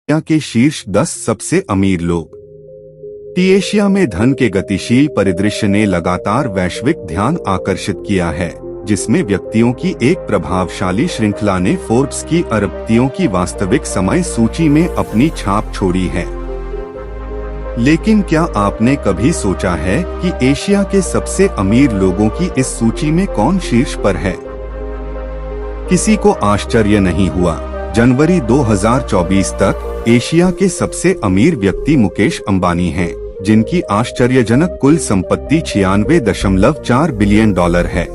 दुनिया के शीर्ष 10 सबसे अमीर लोग। एशिया में धन के गतिशील परिदृश्य ने लगातार वैश्विक ध्यान आकर्षित किया है, जिसमें व्यक्तियों की एक प्रभावशाली श्रृंखला ने फोर्ब्स की अरबपतियों की वास्तविक समय सूची में अपनी छाप छोड़ी है। लेकिन क्या आपने कभी सोचा है कि एशिया के सबसे अमीर लोगों की इस सूची में कौन शीर्ष पर है? किसी को आश्चर्य नहीं हुआ। जनवरी 2024 तक एशिया के सबसे अमीर व्यक्ति मुकेश अंबानी हैं, जिनकी आश्चर्यजनक कुल संपत्ति $96.4 बिलियन है।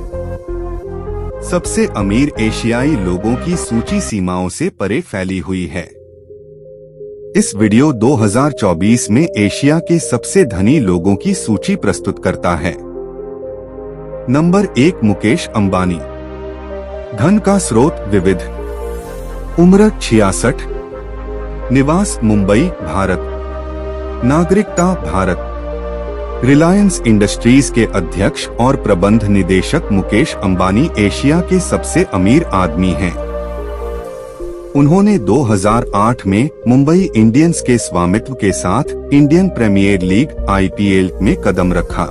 सबसे अमीर एशियाई लोगों की सूची सीमाओं से परे फैली हुई है। इस वीडियो 2024 में एशिया के सबसे धनी लोगों की सूची प्रस्तुत करता है। नंबर 1 मुकेश अंबानी। धन का स्रोत विविध। उम्र 66। निवास मुंबई, भारत। नागरिकता भारत। रिलायंस इंडस्ट्रीज के अध्यक्ष और प्रबंध निदेशक मुकेश अंबानी एशिया के सबसे अमीर आदमी हैं। उन्होंने 2008 में मुंबई इंडियंस के स्वामित्व के साथ इंडियन प्रीमियर लीग IPL में कदम रखा,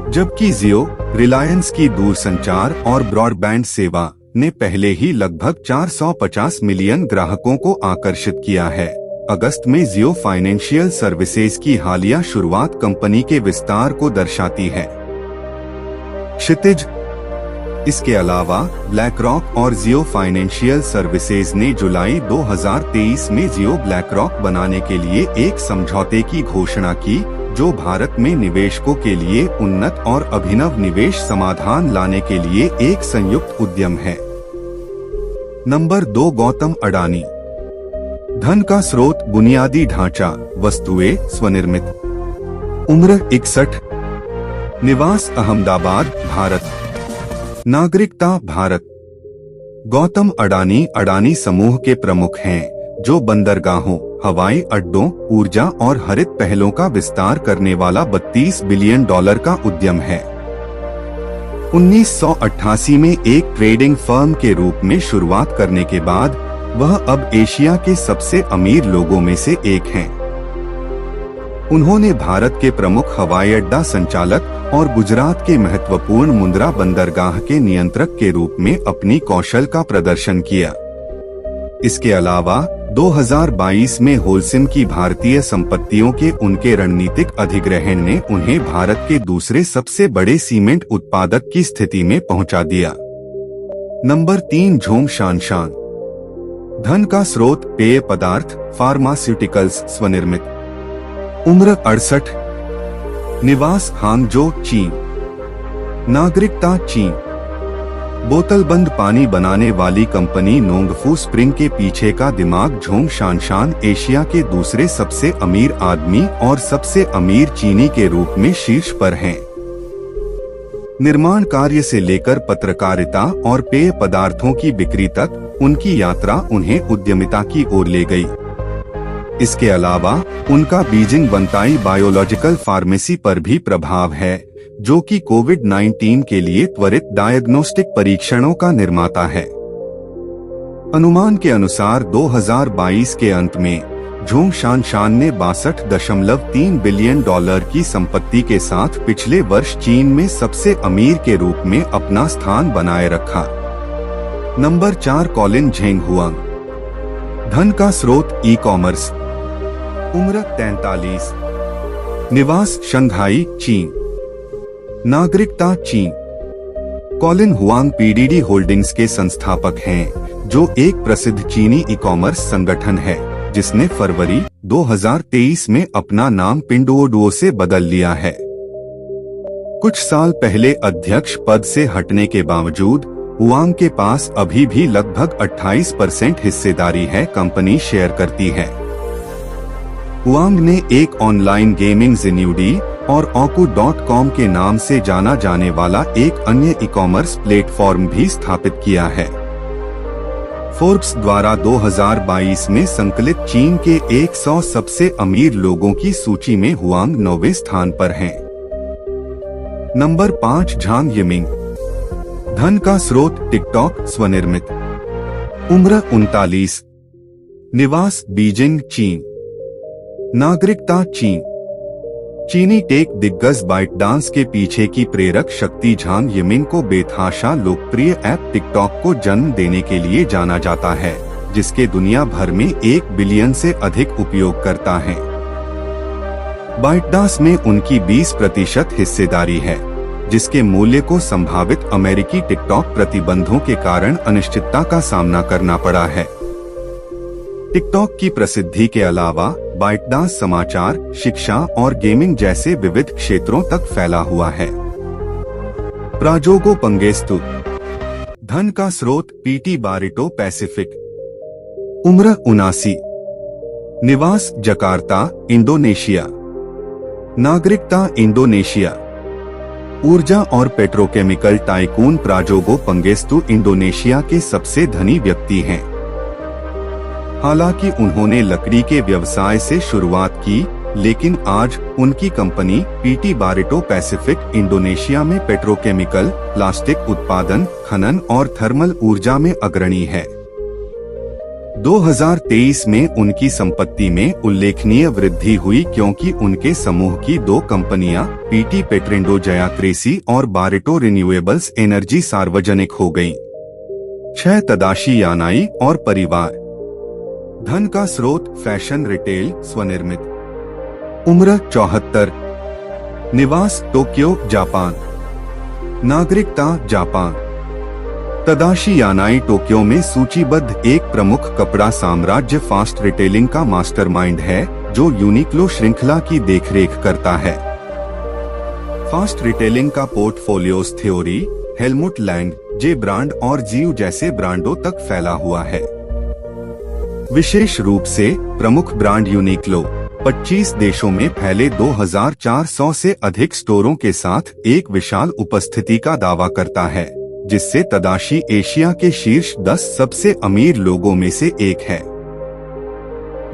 जबकि जियो, रिलायंस की दूरसंचार और ब्रॉडबैंड सेवा ने पहले ही लगभग 450 मिलियन ग्राहकों को आकर्षित किया है। अगस्त में जियो फाइनेंशियल सर्विसेज की हालिया शुरुआत कंपनी के विस्तार को दर्शाती है। क्षितिज। इसके अलावा ब्लैकरॉक और जियो फाइनेंशियल सर्विसेज ने जुलाई 2023 में जियो ब्लैकरॉक बनाने के लिए एक समझौते की घोषणा की, जो भारत में निवेशकों के लिए उन्नत और अभिनव निवेश समाधान लाने के लिए एक संयुक्त उद्यम है। नंबर 2 गौतम अडानी। धन का स्रोत बुनियादी ढांचा, वस्तुएं, स्वनिर्मित। उम्र 61। निवास अहमदाबाद, भारत। नागरिकता भारत। गौतम अडानी अडानी समूह के प्रमुख हैं, जो बंदरगाहों, हवाई अड्डों, ऊर्जा और हरित पहलों का विस्तार करने वाला $32 बिलियन का उद्यम है। 1988 में एक ट्रेडिंग फर्म के रूप में शुरुआत करने के बाद वह अब एशिया के सबसे अमीर लोगों में से एक हैं। उन्होंने भारत के प्रमुख हवाई अड्डा संचालक और गुजरात के महत्वपूर्ण मुंद्रा बंदरगाह के नियंत्रक के रूप में अपनी कौशल का प्रदर्शन किया। इसके अलावा 2022 में होलसिम की भारतीय संपत्तियों के उनके रणनीतिक अधिग्रहण ने उन्हें भारत के दूसरे सबसे बड़े सीमेंट उत्पादक की स्थिति में पहुंचा दिया। Number 3 Zhong शानशान। धन का स्रोत पेय पदार्थ, फार्मास्यूटिकल्स, स्वनिर्मित। उम्र 68। निवास हांगजो, चीन। नागरिकता चीन। बोतलबंद पानी बनाने वाली कंपनी नोंगफू स्प्रिंग के पीछे का दिमाग झोंग शानशान एशिया के दूसरे सबसे अमीर आदमी और सबसे अमीर चीनी के रूप में शीर्ष पर हैं। निर्माण कार्य से लेकर पत्रकारिता और पेय पदार्थों की बिक्री तक उनकी यात्रा उन्हें उद्यमिता की ओर ले गई। इसके अलावा उनका बीजिंग वंताई बायोलॉजिकल फार्मेसी पर भी प्रभाव है, जो कि कोविड-19 के लिए त्वरित डायग्नोस्टिक परीक्षणों का निर्माता है। अनुमान के अनुसार 2022 के अंत में झोंग शानशान ने $62.3 बिलियन की संपत्ति के साथ पिछले वर्ष चीन में सबसे अमीर के रूप में अपना स्थान बनाए रखा। Number 4 Colin Zheng Huang. धन का स्रोत ई-कॉमर्स। उम्र 43। निवास शंघाई, चीन। नागरिकता चीन। कॉलिन हुआंग PDD होल्डिंग्स के संस्थापक हैं, जो एक प्रसिद्ध चीनी ई-कॉमर्स संगठन है, जिसने फरवरी 2023 में अपना नाम पिंडुओडुओ से बदल लिया है। कुछ साल पहले अध्यक्ष पद से हटने के बावजूद हुआंग के पास अभी भी लगभग 28% हिस्सेदारी है, कंपनी शेयर करती है। हुआंग ने एक ऑनलाइन गेमिंग ज़िन्यूडी और oku.com के नाम से जाना जाने वाला एक अन्य ई-कॉमर्स प्लेटफॉर्म भी स्थापित किया है। फोर्ब्स द्वारा 2022 में संकलित चीन के 100 सबसे अमीर लोगों की सूची में हुआंग 9वें स्थान पर हैं। Number 5 Zhang Yiming. धन का स्रोत टिकटॉक, स्वनिर्मित। उम्र 39। निवास बीजिंग चीन। नागरिकता चीन। चीनी टेक दिग्गज बाइटडांस के पीछे की प्रेरक शक्ति झांग यिमिंग को बेतहाशा लोकप्रिय ऐप टिकटॉक को जन्म देने के लिए जाना जाता है, जिसके दुनिया भर में 1 बिलियन से अधिक उपयोगकर्ता हैं। बाइटडांस में उनकी 20% हिस्सेदारी है, जिसके मूल्य को संभावित अमेरिकी टिकटॉक प्रतिबंधों के कारण अनिश्चितता का सामना करना पड़ा है। टिकटॉक की प्रसिद्धि के अलावा बाइटडांस समाचार, शिक्षा और गेमिंग जैसे विविध क्षेत्रों तक फैला हुआ है। प्राजोगो पंगेस्तु। धन का स्रोत पीटी बारिटो पैसिफिक। उम्र 79। निवास जकार्ता, इंडोनेशिया। नागरिकता इंडोनेशिया। ऊर्जा और पेट्रोकेमिकल टाइकून प्राजोगो पंगेस्तु इंडोनेशिया के सबसे धनी व्यक्ति हैं। हालांकि उन्होंने लकड़ी के व्यवसाय से शुरुआत की, लेकिन आज उनकी कंपनी पीटी बारिटो पैसिफिक इंडोनेशिया में पेट्रोकेमिकल, प्लास्टिक उत्पादन, खनन और थर्मल ऊर्जा में अग्रणी है। 2023 में उनकी संपत्ति में उल्लेखनीय वृद्धि हुई क्योंकि उनके समूह की 2 कंपनियां पीटी पेट्रेंडो जयाक्रेसी और बारिटो रिन्यूएबल्स एनर्जी सार्वजनिक हो गईं। 6 तदाशी यानाई और परिवार। धन का स्रोत फैशन रिटेल, स्वनिर्मित। उम्र 74। निवास टोक्यो, जापान। नागरिकता जापान। तदाशी यानाई टोक्यो में सूचीबद्ध एक प्रमुख कपड़ा साम्राज्य फास्ट रिटेलिंग का मास्टरमाइंड है, जो यूनिक्लो श्रृंखला की देखरेख करता है। फास्ट रिटेलिंग का पोर्टफोलियोस थ्योरी, हेलमुट लैंड, जे ब्रांड और जीव जैसे ब्रांडों तक फैला हुआ है। विशेष रूप से प्रमुख ब्रांड यूनिक्लो 25 देशों में फैले 2400 से अधिक स्टोरों के साथ एक विशाल उपस्थिति का दावा करता है, जिससे तदाशी एशिया के शीर्ष 10 सबसे अमीर लोगों में से एक है।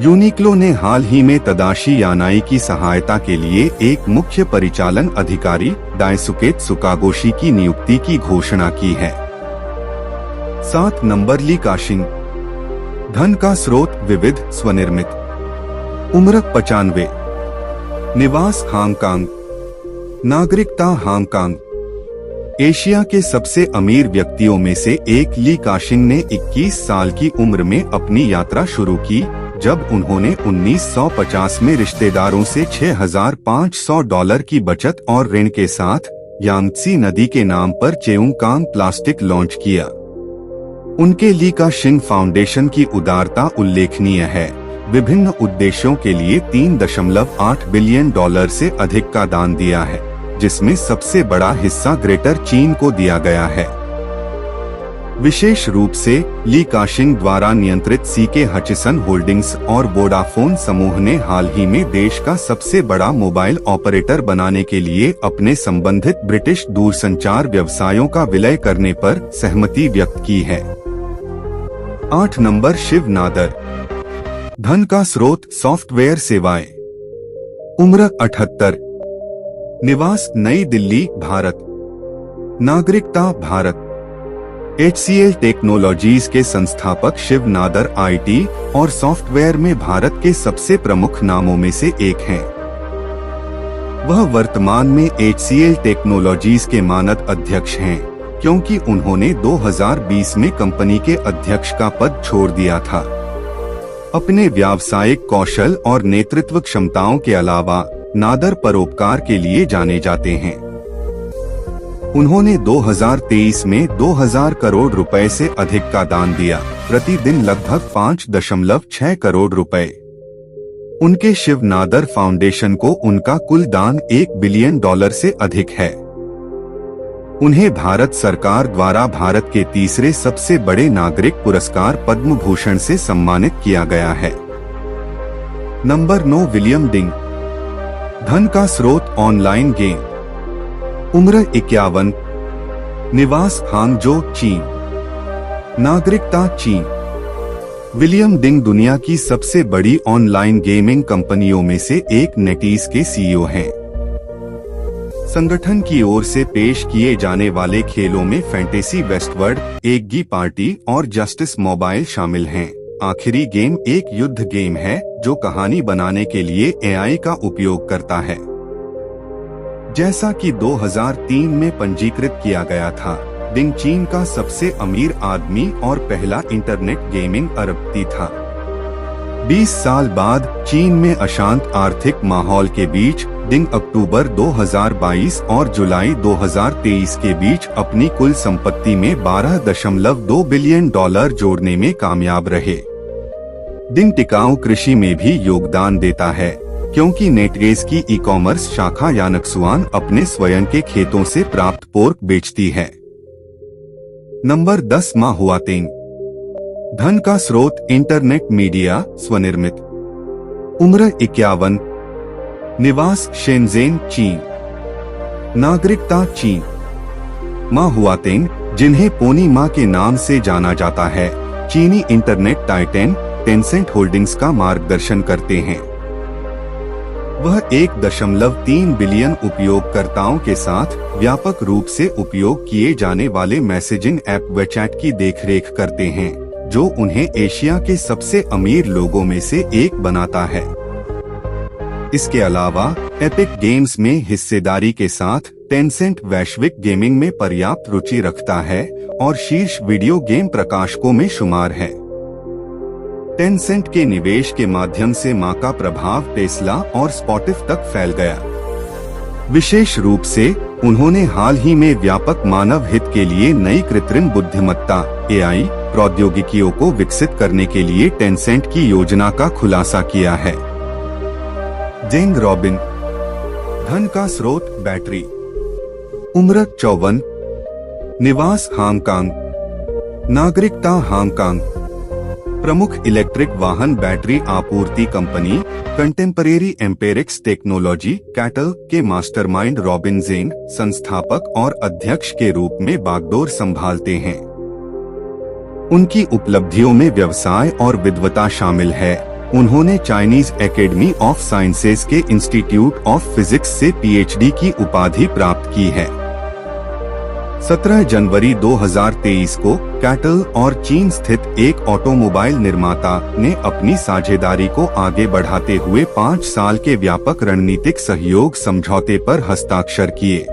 यूनिक्लो ने हाल ही में तदाशी यानाई की सहायता के लिए एक मुख्य परिचालन अधिकारी डायसुके त्सुकागोशी की नियुक्ति की घोषणा की है। 7 नंबर ली का-शिंग। धन का स्रोत विविध, स्वनिर्मित। उम्र 95। निवास हांगकांग। नागरिकता हांगकांग। एशिया के सबसे अमीर व्यक्तियों में से एक ली का-शिंग ने 21 साल की उम्र में अपनी यात्रा शुरू की, जब उन्होंने 1950 में रिश्तेदारों से $6,500 की बचत और ऋण के साथ यांगत्सी नदी के नाम पर चेउंगकांग प्लास्टिक लॉन्च किया। उनके ली का-शिंग फाउंडेशन की उदारता उल्लेखनीय है। विभिन्न उद्देश्यों के लिए $3.8 बिलियन से अधिक का दान दिया है, जिसमें सबसे बड़ा हिस्सा ग्रेटर चीन को दिया गया है। विशेष रूप से ली का-शिंग द्वारा नियंत्रित सीके हचिसन होल्डिंग्स और वोडाफोन समूह ने हाल ही में देश का सबसे बड़ा मोबाइल ऑपरेटर बनाने के लिए अपने संबंधित ब्रिटिश दूरसंचार व्यवसायों का विलय करने पर सहमति व्यक्त की है। 8 नंबर शिव नादर। धन का स्रोत सॉफ्टवेयर सेवाएं। उम्र 78। निवास नई दिल्ली, भारत। नागरिकता भारत। HCL टेक्नोलॉजीज के संस्थापक शिव नादर IT और सॉफ्टवेयर में भारत के सबसे प्रमुख नामों में से एक हैं। वह वर्तमान में HCL टेक्नोलॉजीज के मानद अध्यक्ष हैं, क्योंकि उन्होंने 2020 में कंपनी के अध्यक्ष का पद छोड़ दिया था। अपने व्यावसायिक कौशल और नेतृत्व क्षमताओं के अलावा नादर परोपकार के लिए जाने जाते हैं। उन्होंने 2023 में 2000 करोड़ रुपए से अधिक का दान दिया, प्रतिदिन लगभग 5.6 करोड़ रुपए। उनके शिव नादर फाउंडेशन को उनका कुल दान $1 बिलियन से अधिक है। उन्हें भारत सरकार द्वारा भारत के तीसरे सबसे बड़े नागरिक पुरस्कार पद्म भूषण से सम्मानित किया गया है। नंबर 9 विलियम डिंग। धन का स्रोत ऑनलाइन गेम। उम्र 51। निवास हांगजो, चीन। नागरिकता चीन। विलियम डिंग दुनिया की सबसे बड़ी ऑनलाइन गेमिंग कंपनियों में से एक नेटीज के CEO हैं। संगठन की ओर से पेश किए जाने वाले खेलों में फैंटेसी वेस्टवर्ल्ड, एग्गी पार्टी और जस्टिस मोबाइल शामिल हैं, आखिरी गेम एक युद्ध गेम है जो कहानी बनाने के लिए एआई का उपयोग करता है। जैसा कि 2003 में पंजीकृत किया गया था, डिंग चीन का सबसे अमीर आदमी और पहला इंटरनेट गेमिंग अरबपति था। 20 साल बाद चीन में अशांत आर्थिक माहौल के बीच डिंग अक्टूबर 2022 और जुलाई 2023 के बीच अपनी कुल संपत्ति में $12.2 बिलियन जोड़ने में कामयाब रहे। डिंग टिकाऊ कृषि में भी योगदान देता है, क्योंकि नेटगेज की ई-कॉमर्स शाखा यानक्सुआन अपने स्वयं के खेतों से प्राप्त पोर्क बेचती है। नंबर 10 मा हुआतेंग। धन का स्रोत इंटरनेट मीडिया, स्वनिर्मित। उम्र 51। निवास शेनज़ेन, चीन। नागरिकता चीन। मा हुआतेंग, जिन्हें पोनी मा के नाम से जाना जाता है, चीनी इंटरनेट टाइटन टेंसेंट होल्डिंग्स का मार्गदर्शन करते हैं। वह 1.3 बिलियन उपयोगकर्ताओं के साथ व्यापक रूप से उपयोग किए जाने वाले मैसेजिंग ऐप WeChat की देखरेख करते हैं, जो उन्हें एशिया के सबसे अमीर लोगों में से एक बनाता है। इसके अलावा एपिक गेम्स में हिस्सेदारी के साथ टेंसेंट वैश्विक गेमिंग में पर्याप्त रुचि रखता है और शीर्ष वीडियो गेम प्रकाशकों में शुमार है। टेंसेंट के निवेश के माध्यम से मा का प्रभाव टेस्ला और स्पॉटिफ तक फैल गया। विशेष रूप से उन्होंने हाल ही में व्यापक मानव हित के लिए नई कृत्रिम बुद्धिमत्ता (AI) प्रौद्योगिकियों को विकसित करने के लिए टेंसेंट की योजना का खुलासा किया है। जेंग रॉबिन। धन का स्रोत बैटरी। उम्र 54। निवास हांगकांग। नागरिकता हांगकांग। प्रमुख इलेक्ट्रिक वाहन बैटरी आपूर्ति कंपनी कंटेम्परेरी एम्पेरिक्स टेक्नोलॉजी कैटल के मास्टरमाइंड रॉबिन जेंग संस्थापक और अध्यक्ष के रूप में बागडोर संभालते हैं। उनकी उपलब्धियों में व्यवसाय और विद्वता शामिल है। उन्होंने चाइनीज एकेडमी ऑफ साइंसेज के इंस्टीट्यूट ऑफ फिजिक्स से PhD की उपाधि प्राप्त की है। 17 जनवरी 2023 को कैटल और चीन स्थित एक ऑटोमोबाइल निर्माता ने अपनी साझेदारी को आगे बढ़ाते हुए 5 साल के व्यापक रणनीतिक सहयोग समझौते पर हस्ताक्षर किए।